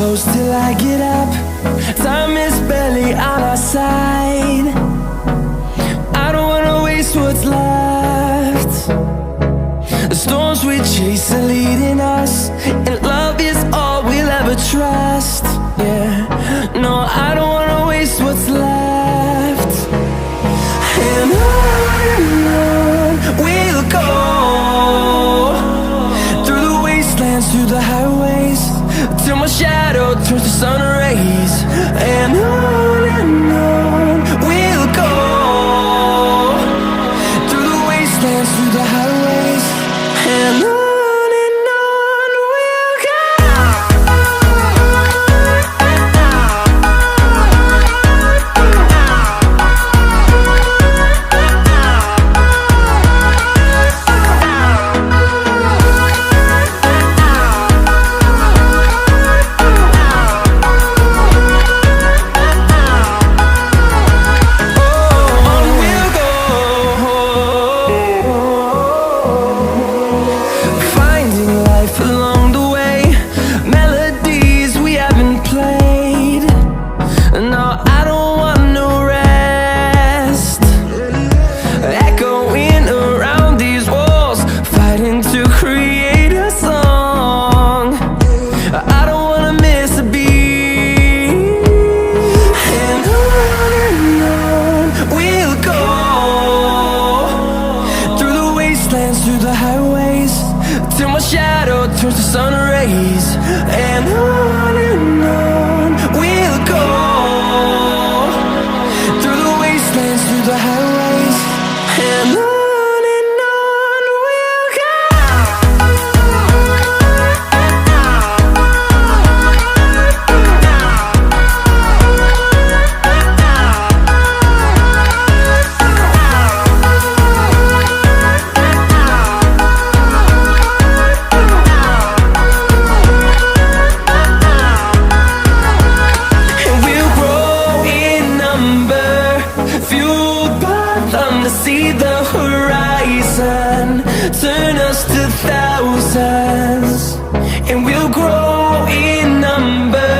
close till I get up. Time is barely on our side. I don't wanna waste what's left. The storms we chase are leading us, and love is all we'll ever trust. Yeah, no, I don't wanna waste what's left. And on we'll go, through the wastelands, through the highways, till my shadow turns to sun rays. And on we'll go, through the wastelands, through the highways, and on we'll go. Through the highways, till my shadow turns to sun rays. And on we'll go, through the wastelands, through the highways, and on we'll go. To see the horizon turn us to thousands, and we'll grow in number,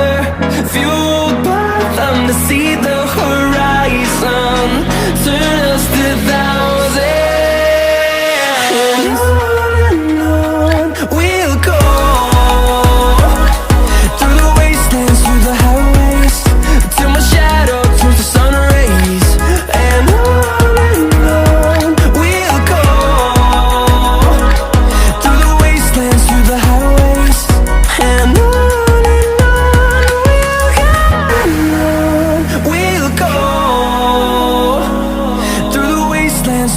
fueled by them. To see the horizon turn us to thousands, and on we'll go, through the wastelands, through the highways, till my shadow turns to sun rays. And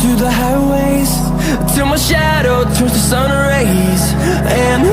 through the highways, till my shadow turns to sun rays. And